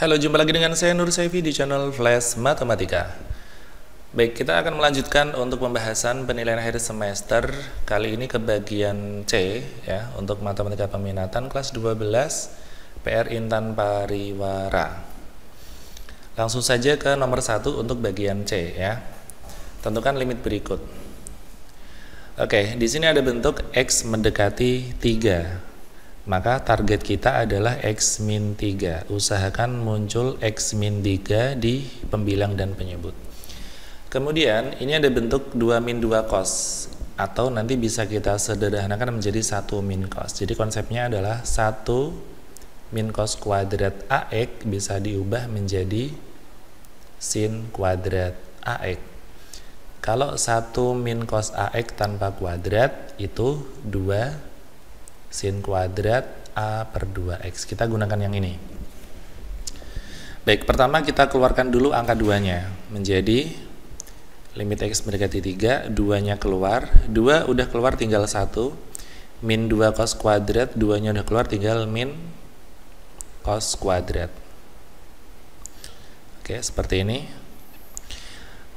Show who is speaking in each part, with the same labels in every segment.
Speaker 1: Halo, jumpa lagi dengan saya Nur Saifi di channel Flash Matematika. Baik, kita akan melanjutkan untuk pembahasan penilaian akhir semester. Kali ini ke bagian C ya, untuk matematika peminatan kelas 12 PR Intan Pariwara. Langsung saja ke nomor 1 untuk bagian C ya. Tentukan limit berikut. Oke, di sini ada bentuk X mendekati 3. Maka target kita adalah X min 3. Usahakan muncul X min 3 di pembilang dan penyebut. Kemudian ini ada bentuk 2 min 2 cos, atau nanti bisa kita sederhanakan menjadi 1 min cos. Jadi konsepnya adalah 1 min cos kuadrat AX bisa diubah menjadi sin kuadrat AX. Kalau 1 min cos AX tanpa kuadrat itu 2 sin kuadrat A per 2X. Kita gunakan yang ini. Baik, pertama kita keluarkan dulu angka 2-nya. Menjadi limit X mendekati 3, 2-nya keluar. 2 udah keluar tinggal 1. Min 2 cos kuadrat, 2-nya udah keluar tinggal min cos kuadrat. Oke, seperti ini.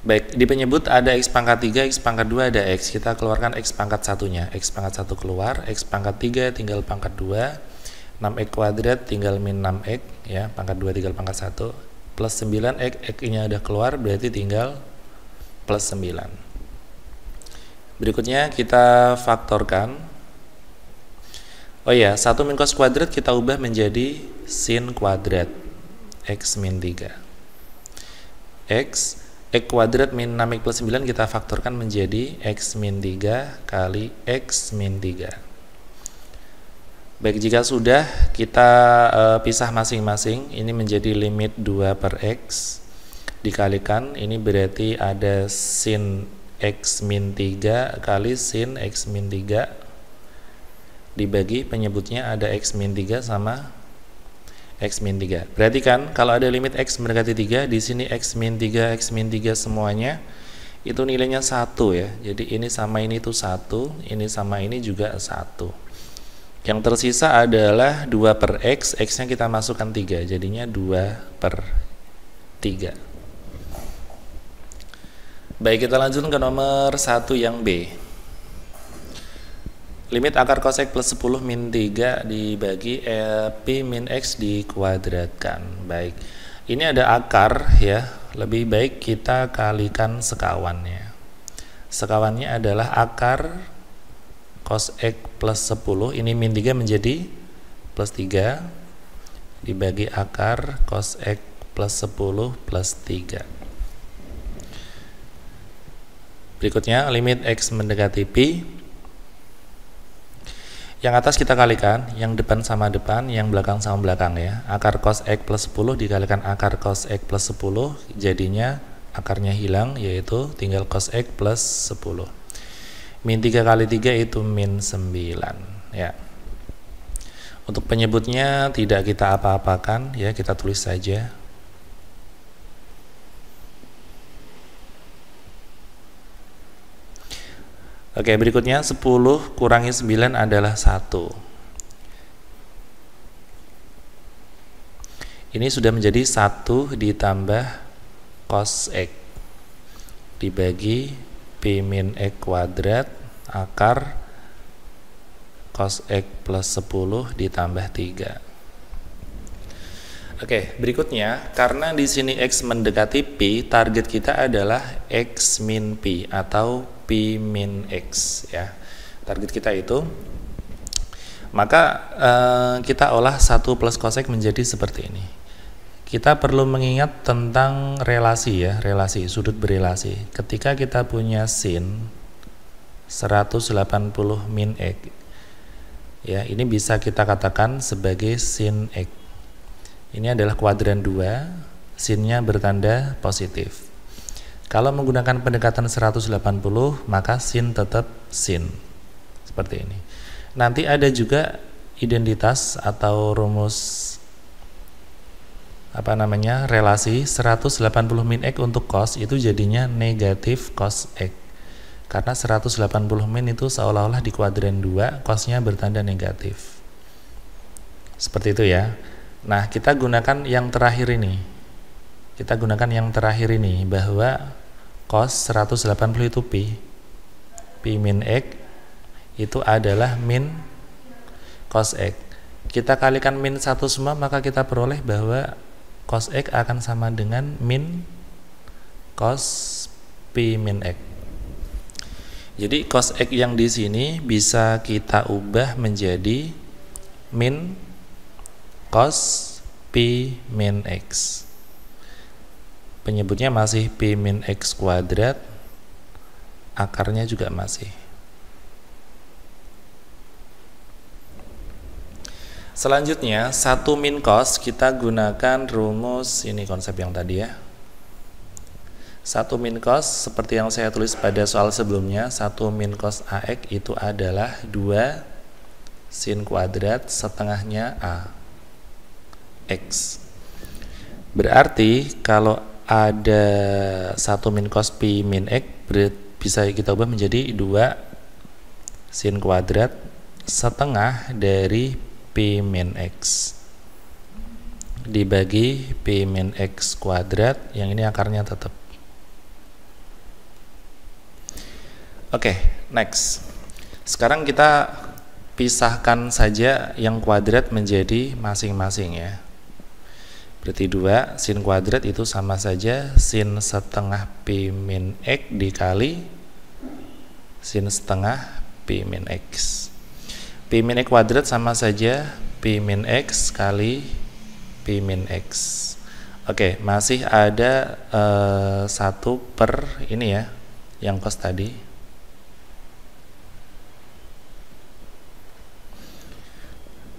Speaker 1: Baik, di penyebut ada X pangkat 3, X pangkat 2 ada X. Kita keluarkan X pangkat 1-nya. X pangkat 1 keluar, X pangkat 3 tinggal pangkat 2, 6X kuadrat tinggal min 6X, ya, pangkat 2 tinggal pangkat 1, plus 9X, X-nya udah keluar, berarti tinggal plus 9. Berikutnya kita faktorkan. Oh ya, 1 min cos kuadrat kita ubah menjadi sin kuadrat X min 3. X kuadrat min 6X plus 9 kita faktorkan menjadi X min 3 kali X min 3. Baik, jika sudah kita pisah masing-masing. Ini menjadi limit 2 per X dikalikan, ini berarti ada sin X min 3 kali sin X min 3 dibagi penyebutnya ada X min 3 sama X min 3. Perhatikan, kalau ada limit X mendekati 3, di sini X min 3, X min 3 semuanya itu nilainya 1 ya. Jadi ini sama ini itu 1, ini sama ini juga 1. Yang tersisa adalah 2 per X, X-nya kita masukkan 3, jadinya 2 per 3. Baik, kita lanjutkan ke nomor 1 yang B. Limit akar cos X plus 10 min 3 dibagi P min X dikuadratkan. Baik, ini ada akar ya, lebih baik kita kalikan sekawannya. Sekawannya adalah akar cos X plus 10, ini min 3 menjadi plus 3 dibagi akar cos X plus 10 plus 3. Berikutnya limit X mendekati Pi. Yang atas kita kalikan, yang depan sama depan, yang belakang sama belakang ya. Akar cos X plus 10 dikalikan akar cos X plus 10, jadinya akarnya hilang, yaitu tinggal cos X plus 10. Min 3 kali 3 itu min 9 ya. Untuk penyebutnya tidak kita apa-apakan ya, kita tulis saja. Oke, berikutnya 10 kurangi 9 adalah 1. Ini sudah menjadi 1 ditambah cos X dibagi P min X kuadrat akar cos X plus 10 ditambah 3. Oke, berikutnya karena di sini X mendekati P, target kita adalah X min P atau P min X ya. Target kita itu, maka kita olah 1 plus cos X menjadi seperti ini. Kita perlu mengingat tentang relasi ya, relasi sudut berelasi. Ketika kita punya sin 180 min X ya, ini bisa kita katakan sebagai sin X. Ini adalah kuadran 2, sinnya bertanda positif. Kalau menggunakan pendekatan 180, maka sin tetap sin. Seperti ini. Nanti ada juga identitas atau rumus relasi 180 min X untuk cos itu jadinya negatif cos X. Karena 180 min itu seolah-olah di kuadran 2, cosnya bertanda negatif. Seperti itu ya. Nah, kita gunakan yang terakhir ini. Kita gunakan yang terakhir ini, bahwa cos 180 itu Pi. Pi min X itu adalah min cos X. Kita kalikan min 1 semua, maka kita peroleh bahwa cos X akan sama dengan min cos Pi min X. Jadi cos X yang di sini bisa kita ubah menjadi min cos Pi min X. Penyebutnya masih Pi min X kuadrat, akarnya juga masih. Selanjutnya 1 min cos, kita gunakan rumus ini, konsep yang tadi ya. 1 min cos seperti yang saya tulis pada soal sebelumnya, 1 min cos AX itu adalah 2 sin kuadrat setengahnya A X. Berarti kalau ada 1 min cos Pi min X, bisa kita ubah menjadi 2 sin kuadrat setengah dari Pi min X dibagi Pi min X kuadrat, yang ini akarnya tetap. Oke, next. Sekarang kita pisahkan saja yang kuadrat menjadi masing-masing ya. Berarti 2 sin kuadrat itu sama saja sin setengah Pi min X dikali sin setengah Pi min X. Pi min X kuadrat sama saja Pi min X kali Pi min X. Oke, masih ada 1 per ini ya, yang cos tadi.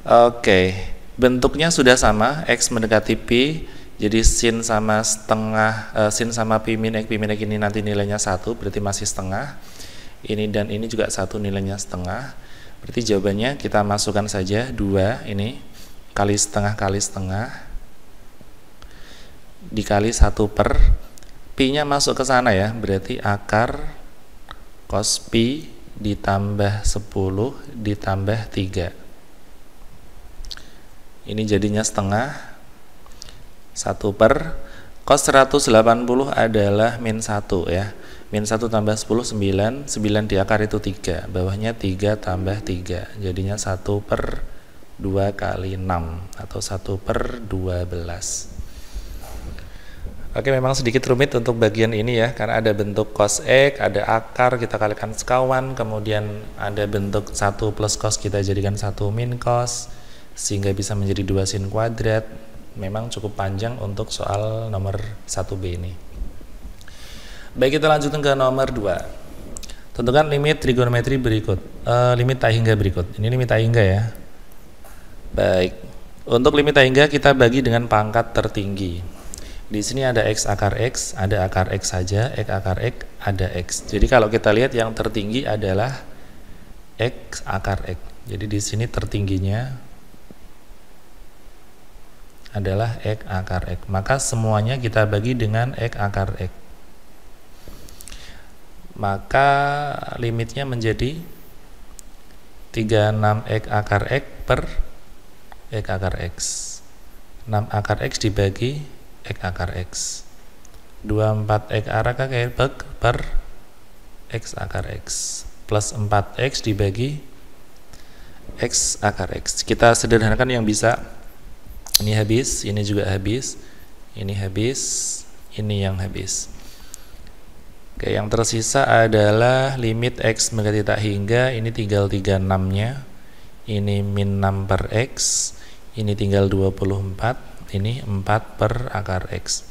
Speaker 1: Oke, bentuknya sudah sama, X mendekati Pi, jadi sin sama setengah, sin sama Pi min X ini nanti nilainya 1, berarti masih setengah. Ini dan ini juga 1, nilainya setengah. Berarti jawabannya kita masukkan saja 2 ini kali setengah dikali 1 per Pi nya masuk ke sana ya, berarti akar cos Pi ditambah 10 ditambah 3. Ini jadinya setengah 1 per cos 180 adalah min 1 ya. Min 1 tambah 10 9, 9 di akar itu 3, bawahnya 3 tambah 3, jadinya 1 per 2 kali 6 atau 1 per 12. Oke, memang sedikit rumit untuk bagian ini ya, karena ada bentuk cos X, ada akar, kita kalikan sekawan, kemudian ada bentuk 1 plus cos, kita jadikan 1 min cos, sehingga bisa menjadi 2 sin kuadrat. Memang cukup panjang untuk soal nomor 1B ini. Baik, kita lanjutkan ke nomor 2. Tentukan limit trigonometri berikut, limit tak hingga berikut. Ini limit tak hingga ya. Baik, untuk limit tak hingga kita bagi dengan pangkat tertinggi. Di sini ada X akar X, ada akar X saja, X akar X, ada X. Jadi kalau kita lihat yang tertinggi adalah X akar X. Jadi di sini tertingginya adalah X akar X, maka semuanya kita bagi dengan X akar X, maka limitnya menjadi 36 X akar X per X akar X. 6 akar X dibagi X akar X, 24 X akar X per X akar X plus 4X dibagi X akar X. Kita sederhanakan yang bisa. Ini habis, ini juga habis, ini habis, ini yang habis. Oke, yang tersisa adalah limit X mendekati tak hingga, ini tinggal 36 nya, ini min 6 per X, ini tinggal 24, ini 4 per akar X.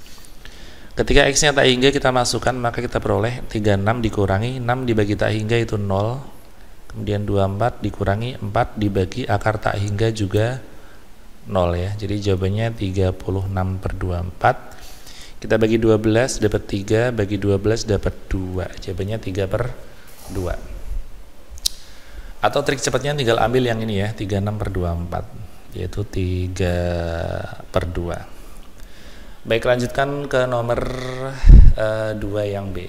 Speaker 1: Ketika X nya tak hingga kita masukkan, maka kita peroleh 36 dikurangi 6 dibagi tak hingga itu 0, kemudian 24 dikurangi 4 dibagi akar tak hingga juga 0 ya. Jadi jawabannya 36 per 24. Kita bagi 12 dapat 3, bagi 12 dapat 2. Jawabannya 3 per 2. Atau trik cepatnya tinggal ambil yang ini ya, 36 per 24, yaitu 3 per 2. Baik, lanjutkan ke nomor 2 yang B.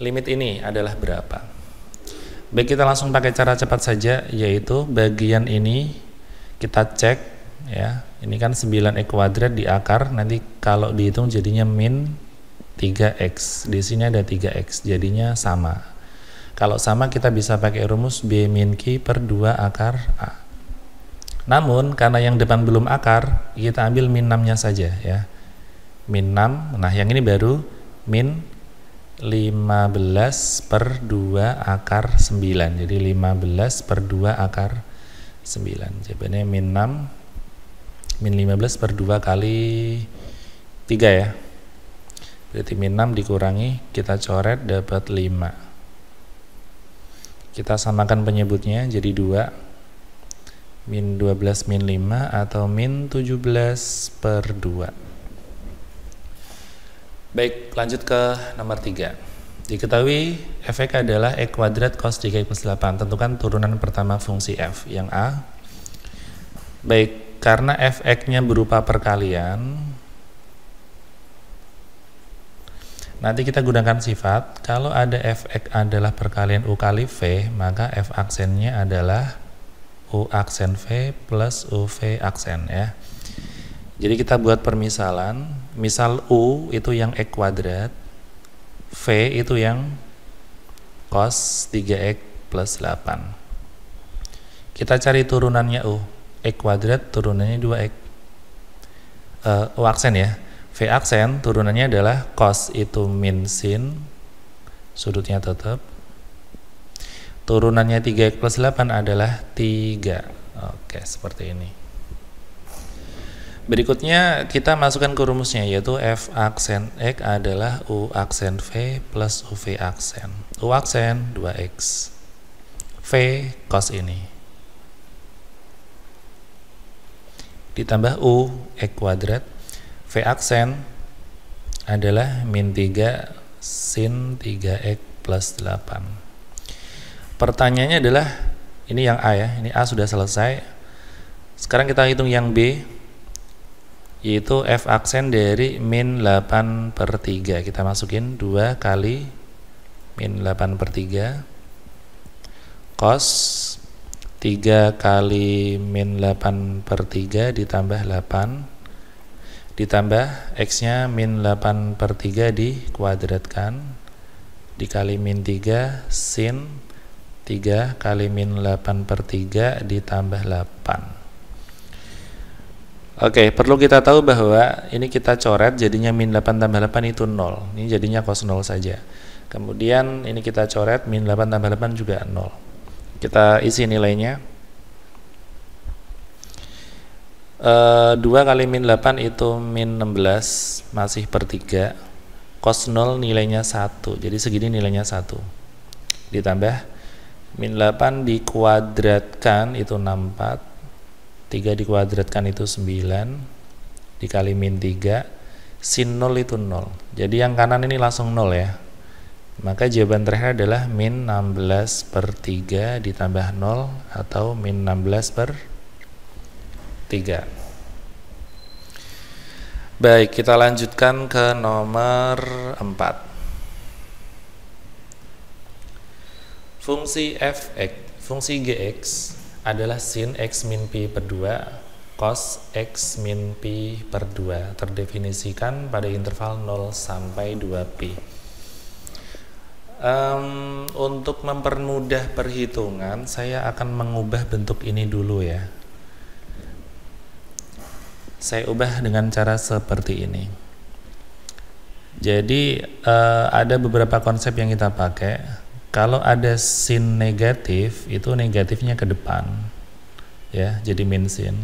Speaker 1: Limit ini adalah berapa? Baik, kita langsung pakai cara cepat saja, yaitu bagian ini kita cek ya. Ini kan 9x kuadrat di akar, nanti kalau dihitung jadinya min 3x. Di sini ada 3x, jadinya sama. Kalau sama kita bisa pakai rumus B min Q per 2 akar A. Namun karena yang depan belum akar, kita ambil min 6-nya saja ya. Min 6, nah yang ini baru min 15 per 2 akar 9. Jadi 15 per 2 akar 9. Jawabannya min 6, min 15 per 2 kali 3 ya. Berarti min 6 dikurangi, kita coret dapat 5. Kita samakan penyebutnya jadi 2. Min 12 min 5 atau min 17 per 2. Baik, lanjut ke nomor 3. Diketahui f(x) adalah x kuadrat cos 3x plus 8. Tentukan turunan pertama fungsi f. Yang A. Baik, karena f(x)-nya berupa perkalian, nanti kita gunakan sifat. Kalau ada f(x) adalah perkalian u kali v, maka f aksennya adalah u aksen v plus uv aksen ya. Jadi kita buat permisalan. Misal u itu yang x kuadrat, v itu yang cos 3x plus 8. Kita cari turunannya u. X kuadrat turunannya 2x. U aksen ya. V aksen turunannya adalah cos itu min sin, sudutnya tetap. Turunannya 3x plus 8 adalah 3. Oke, seperti ini. Berikutnya kita masukkan ke rumusnya, yaitu f aksen x adalah u aksen v plus uv aksen. U aksen 2x, v cos ini, ditambah u x kuadrat, v aksen adalah min 3 sin 3x plus 8. Pertanyaannya adalah, ini yang A ya, ini A sudah selesai. Sekarang kita hitung yang B, yaitu f aksen dari min 8 per 3. Kita masukin 2 kali min 8 per 3 cos 3 kali min 8 per 3 ditambah 8 ditambah x nya min 8 per 3 dikuadratkan dikali min 3 sin 3 kali min 8 per 3 ditambah 8. Oke, perlu kita tahu bahwa ini kita coret jadinya min 8 tambah 8 itu 0. Ini jadinya cos 0 saja. Kemudian ini kita coret min 8 tambah 8 juga 0. Kita isi nilainya. 2 kali min 8 itu min 16 masih per 3. Cos 0 nilainya 1. Jadi segini nilainya 1. Ditambah min 8 dikuadratkan itu 64. 3 dikuadratkan itu 9 dikali min 3 sin 0 itu 0. Jadi yang kanan ini langsung 0 ya. Maka jawaban terakhir adalah min 16 per 3 ditambah 0 atau min 16 per 3. Baik, kita lanjutkan ke nomor 4. Fungsi f(x), fungsi gx adalah sin x min pi per 2 cos x min pi per 2, terdefinisikan pada interval 0 sampai 2pi. Untuk mempermudah perhitungan, saya akan mengubah bentuk ini dulu ya. Saya ubah dengan cara seperti ini. Jadi ada beberapa konsep yang kita pakai. Kalau ada sin negatif, itu negatifnya ke depan, ya, jadi min sin.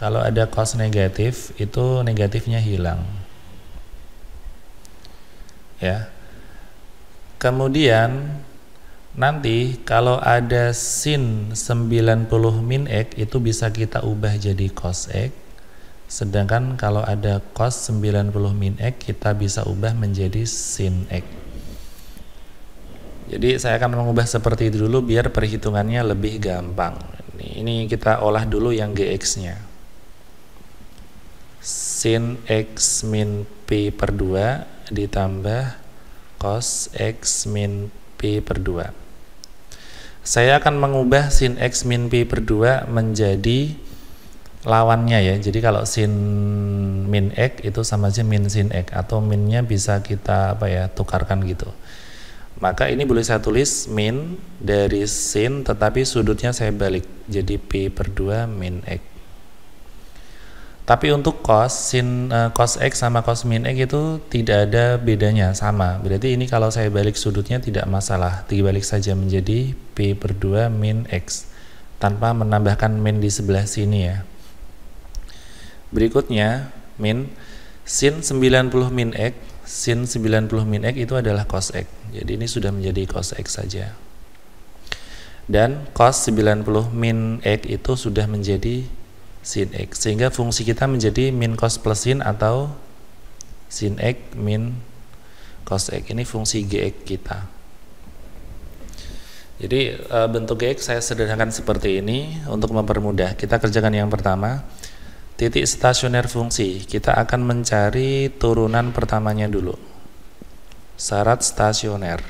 Speaker 1: Kalau ada cos negatif, itu negatifnya hilang, ya. Kemudian nanti kalau ada sin 90 min x, itu bisa kita ubah jadi cos x. Sedangkan kalau ada cos 90 min x, kita bisa ubah menjadi sin x. Jadi saya akan mengubah seperti itu dulu biar perhitungannya lebih gampang. Ini kita olah dulu yang gx-nya. Sin x min pi per 2 ditambah cos x min pi per 2. Saya akan mengubah sin x min pi per 2 menjadi lawannya ya. Jadi kalau sin min X itu sama aja min sin X, atau minnya bisa kita tukarkan gitu. Maka ini boleh saya tulis min dari sin tetapi sudutnya saya balik, jadi P per 2 min X. Tapi untuk cos, cos X sama cos min X itu tidak ada bedanya, sama. Berarti ini kalau saya balik sudutnya tidak masalah, dibalik saja menjadi P per 2 min X tanpa menambahkan min di sebelah sini ya. Berikutnya min sin 90 min X, sin 90 min X itu adalah cos X. Jadi ini sudah menjadi cos X saja. Dan cos 90 min X itu sudah menjadi sin X. Sehingga fungsi kita menjadi min cos plus sin atau sin X min cos X. Ini fungsi Gx kita. Jadi bentuk Gx saya sederhanakan seperti ini untuk mempermudah. Kita kerjakan yang pertama. Titik stasioner fungsi, kita akan mencari turunan pertamanya dulu. Syarat stasioner.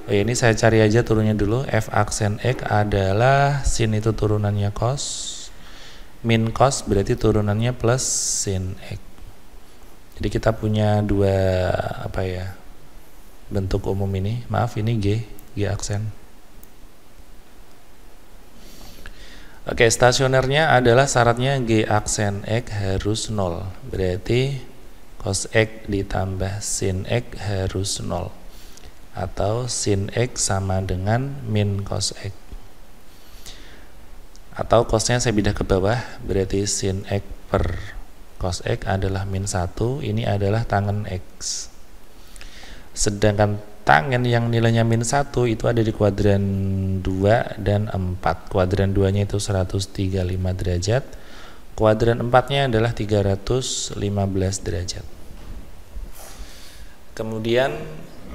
Speaker 1: Ini saya cari aja turunnya dulu. F aksen X adalah sin itu turunannya cos, min cos berarti turunannya plus sin X. Jadi kita punya dua bentuk umum ini. Maaf, ini G aksen. Oke, stasionernya adalah syaratnya G aksen X harus 0. Berarti cos X ditambah sin X harus 0. Atau sin X sama dengan min cos X. Atau cosnya saya pindah ke bawah, berarti sin X per cos X adalah min 1. Ini adalah tangen X. Sedangkan tangen yang nilainya min 1 itu ada di kuadran 2 dan 4. Kuadran 2 nya itu 135 derajat, kuadran 4 nya adalah 315 derajat. Kemudian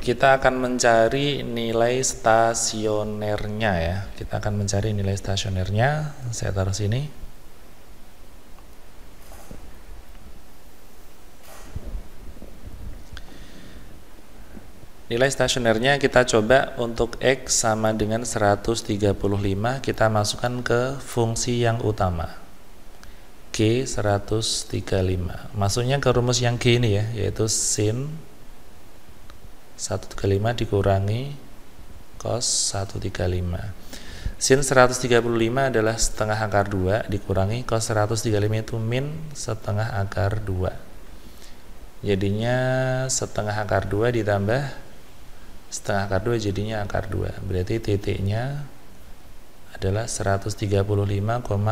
Speaker 1: kita akan mencari nilai stasionernya ya. Kita akan mencari nilai stasionernya. Saya taruh sini. Nilai stasionernya kita coba untuk X sama dengan 135, kita masukkan ke fungsi yang utama G 135. Masuknya ke rumus yang G ini ya, yaitu sin 135 dikurangi cos 135. Sin 135 adalah setengah akar 2 dikurangi cos 135 itu min setengah akar 2. Jadinya setengah akar 2 ditambah setengah akar 2 jadinya akar 2. Berarti titiknya adalah 135,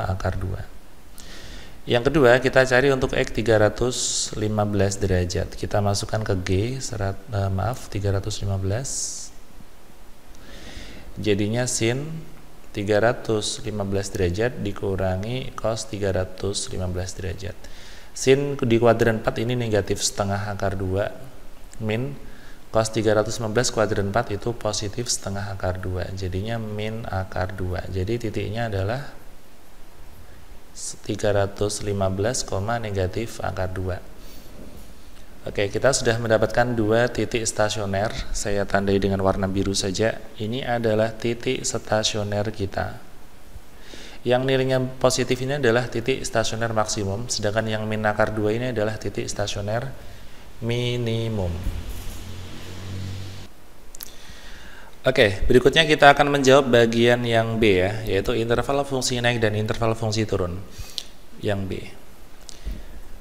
Speaker 1: akar 2. Yang kedua kita cari untuk X 315 derajat. Kita masukkan ke G 315. Jadinya sin 315 derajat dikurangi cos 315 derajat. Sin di kuadran 4 ini negatif setengah akar 2 min cos 315 kuadran 4 itu positif setengah akar 2, jadinya min akar 2. Jadi titiknya adalah 315, negatif akar 2. Oke, kita sudah mendapatkan dua titik stasioner. Saya tandai dengan warna biru saja. Ini adalah titik stasioner kita. Yang nilainya positif ini adalah titik stasioner maksimum, sedangkan yang min akar 2 ini adalah titik stasioner minimum. Oke, berikutnya kita akan menjawab bagian yang B ya, yaitu interval fungsi naik dan interval fungsi turun. Yang B.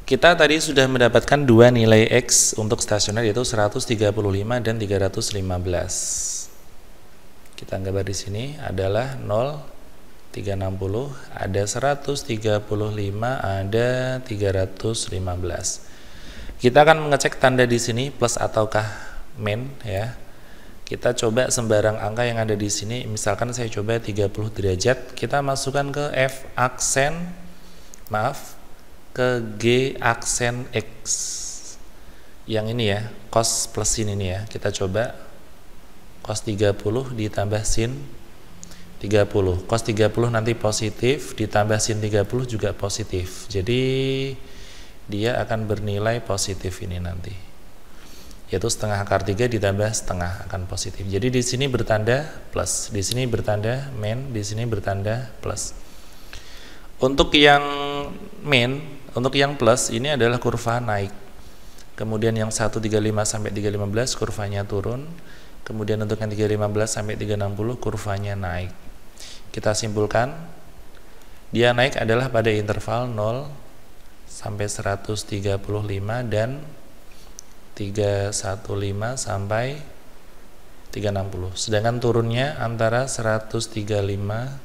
Speaker 1: Kita tadi sudah mendapatkan dua nilai X untuk stasioner, yaitu 135 dan 315. Kita gambar di sini adalah 0, 360, ada 135, ada 315. Kita akan mengecek tanda di sini plus ataukah min ya. Kita coba sembarang angka yang ada di sini. Misalkan saya coba 30 derajat, kita masukkan ke F aksen, ke G aksen X. Yang ini ya, cos plus sin ini ya. Kita coba cos 30 ditambah sin 30. Cos 30 nanti positif, ditambah sin 30 juga positif. Jadi dia akan bernilai positif ini nanti, yaitu setengah akar 3 ditambah setengah akan positif. Jadi di sini bertanda plus, di sini bertanda min, di sini bertanda plus. Untuk yang min, untuk yang plus ini adalah kurva naik. Kemudian yang 135 sampai 315 kurvanya turun. Kemudian untuk yang 315 sampai 360 kurvanya naik. Kita simpulkan, dia naik adalah pada interval 0 sampai 135 dan 315 sampai 360. Sedangkan turunnya antara 135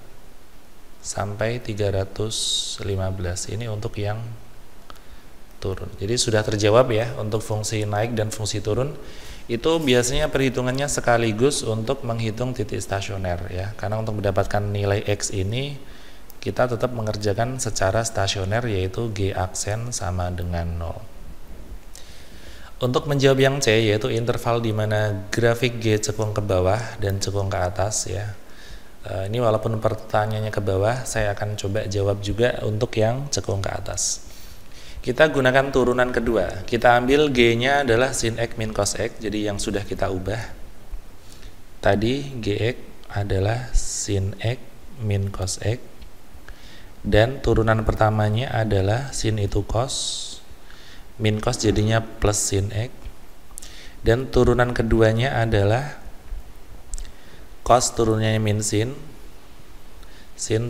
Speaker 1: sampai 315. Ini untuk yang turun. Jadi sudah terjawab ya untuk fungsi naik dan fungsi turun. Itu biasanya perhitungannya sekaligus untuk menghitung titik stasioner ya. Karena untuk mendapatkan nilai X ini kita tetap mengerjakan secara stasioner, yaitu G aksen sama dengan 0. Untuk menjawab yang C, yaitu interval di mana grafik G cekung ke bawah dan cekung ke atas ya. Ini walaupun pertanyaannya ke bawah, saya akan coba jawab juga untuk yang cekung ke atas. Kita gunakan turunan kedua. Kita ambil G-nya adalah sin X min cos X, jadi yang sudah kita ubah. Tadi Gx adalah sin X min cos X, dan turunan pertamanya adalah sin itu cos, min cos jadinya plus sin X, dan turunan keduanya adalah cos turunannya min sin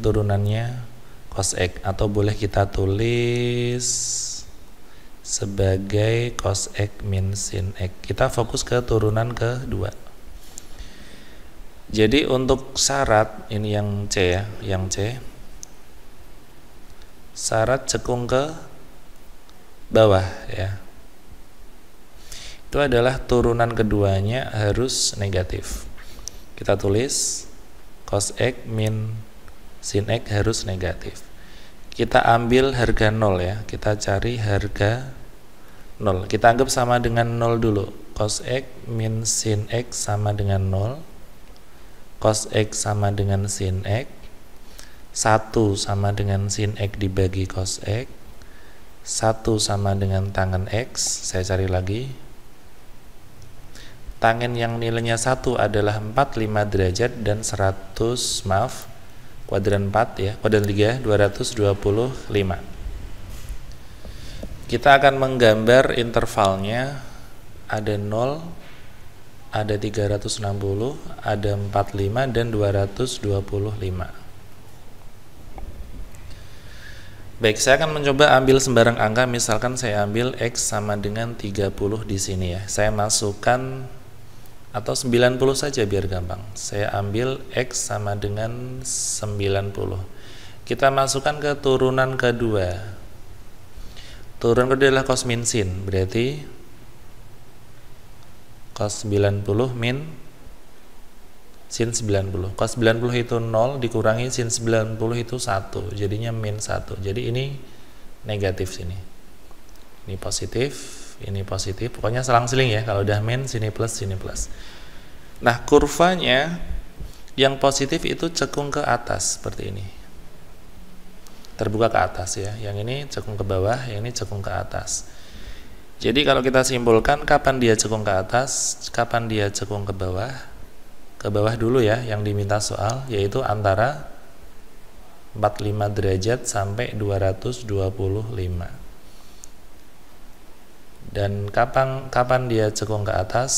Speaker 1: turunannya cos X, atau boleh kita tulis sebagai cos X min sin X. Kita fokus ke turunan kedua. Jadi untuk syarat, ini yang C ya, yang C, syarat cekung ke bawah ya, itu adalah turunan keduanya harus negatif. Kita tulis cos X min sin X harus negatif. Kita ambil harga 0 ya, kita cari harga 0. Kita anggap sama dengan 0 dulu. Cos X min sin X sama dengan 0. Cos X sama dengan sin X. 1 sama dengan sin X dibagi cos X. 1 sama dengan tangen X. Saya cari lagi. Tangen yang nilainya 1 adalah 45 derajat dan 100, maaf, kuadran 4 ya, kuadran 3, 225. Kita akan menggambar intervalnya, ada 0, ada 360, ada 45 dan 225. Baik, saya akan mencoba ambil sembarang angka. Misalkan saya ambil X sama dengan 30 di sini ya. Saya masukkan, atau 90 saja biar gampang. Saya ambil X sama dengan 90. Kita masukkan ke turunan kedua. Turunan kedua adalah cos min sin, berarti cos 90 min sin 90. Cos 90 itu 0 dikurangi sin 90 itu 1, jadinya min 1. Jadi ini negatif sini. Ini positif. Ini positif, pokoknya selang-seling ya, kalau udah min sini plus sini plus. Nah, kurvanya yang positif itu cekung ke atas seperti ini, terbuka ke atas ya. Yang ini cekung ke bawah, yang ini cekung ke atas. Jadi kalau kita simpulkan, kapan dia cekung ke atas, kapan dia cekung ke bawah? Ke bawah dulu ya, yang diminta soal, yaitu antara 45 derajat sampai 225. Dan kapan dia cekung ke atas,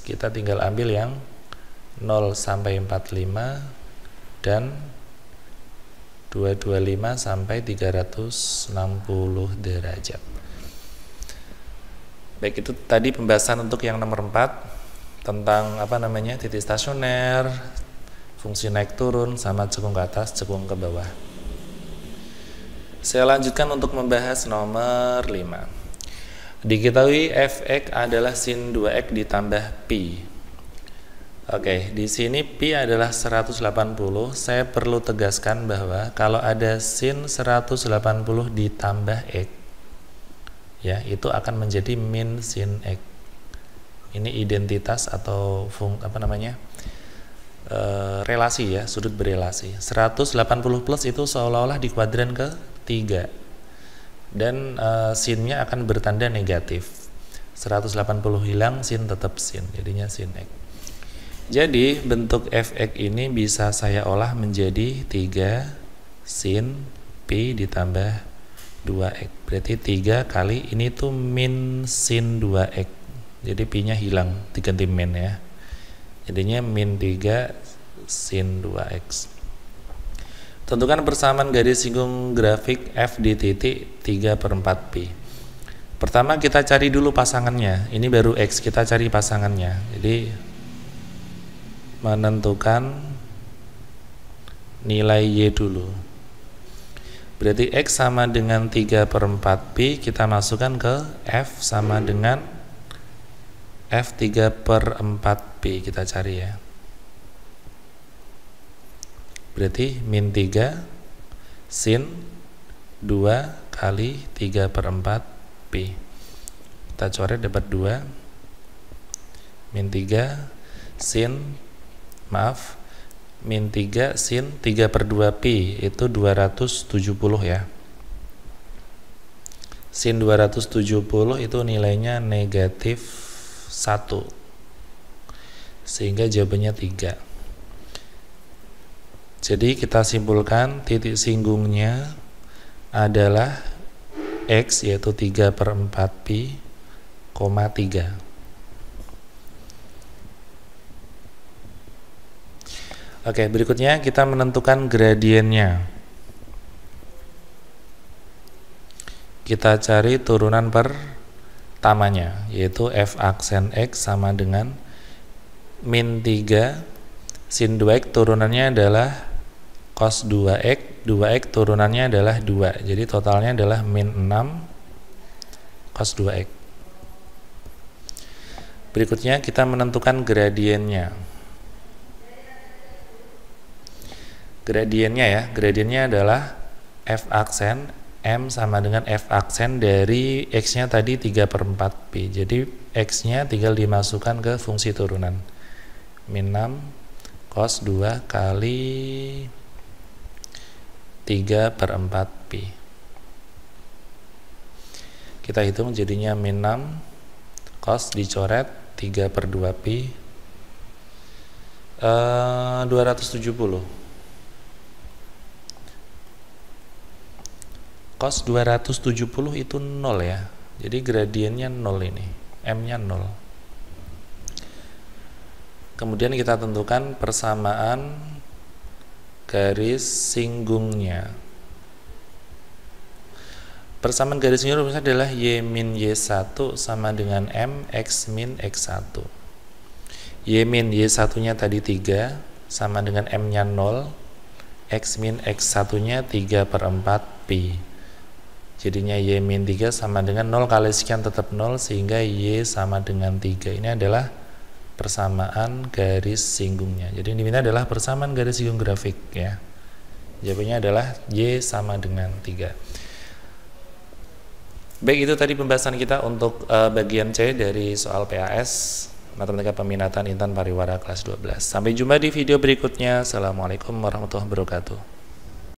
Speaker 1: kita tinggal ambil yang 0 sampai 45 dan 225 sampai 360 derajat. Baik, itu tadi pembahasan untuk yang nomor 4 tentang titik stasioner, fungsi naik turun, sama cekung ke atas, cekung ke bawah. Saya lanjutkan untuk membahas nomor 5. Diketahui fx adalah sin 2x ditambah pi. Oke, di sini pi adalah 180. Saya perlu tegaskan bahwa kalau ada sin 180 ditambah x, ya, itu akan menjadi min sin x. Ini identitas atau relasi ya, sudut berelasi. 180 plus itu seolah-olah di kuadran ke-3. Dan sinnya akan bertanda negatif. 180 hilang, sin tetap sin, jadinya sin x. Jadi bentuk fx ini bisa saya olah menjadi 3 sin Pi ditambah 2X. Berarti 3 kali ini tuh min sin 2X. Jadi Pi nya hilang, diganti min ya. Jadinya min 3 sin 2X. Tentukan persamaan garis singgung grafik F di titik 3/4 Pi. Pertama kita cari dulu pasangannya. Ini baru X, kita cari pasangannya. Jadi menentukan nilai Y dulu. Berarti X sama dengan 3/4 Pi, kita masukkan ke F sama dengan F 3/4 Pi, kita cari ya. Berarti min 3 sin 2 kali 3/4 Pi. Kita coret dapat 2 min 3 sin min 3 sin 3/2 Pi itu 270 ya. Sin 270 itu nilainya negatif 1, sehingga jawabannya 3. Jadi kita simpulkan titik singgungnya adalah X, yaitu 3/4 Pi, 3. Oke, berikutnya kita menentukan gradiennya. Kita cari turunan pertamanya, yaitu F aksen X sama dengan min 3 sin 2X, turunannya adalah cos 2X, 2X turunannya adalah 2. Jadi totalnya adalah min 6 cos 2X. Berikutnya kita menentukan gradiennya. Gradiennya adalah F aksen M sama dengan F aksen dari X-nya tadi 3/4 Pi. Jadi X-nya tinggal dimasukkan ke fungsi turunan. Min 6 cos 2 kali 3/4 Pi. Kita hitung jadinya min 6 cos dicoret 3/2 Pi, 270. Cos 270 itu 0 ya. Jadi gradiennya 0 ini. M-nya 0. Kemudian kita tentukan persamaan garis singgungnya. Persamaan garis singgung rumusnya adalah Y min Y1 sama dengan M X min X1. Y min Y1 nya tadi 3 sama dengan M nya 0, X min X1 nya 3/4 Pi. Jadinya Y min 3 sama dengan 0 kali sekian tetap 0, sehingga Y sama dengan 3. Ini adalah persamaan garis singgungnya. Jadi yang diminta adalah persamaan garis singgung grafik ya. Jawabannya adalah Y sama dengan 3. Baik, itu tadi pembahasan kita untuk bagian C dari soal PAS Matematika Peminatan Intan Pariwara kelas 12. Sampai jumpa di video berikutnya. Assalamualaikum warahmatullahi wabarakatuh.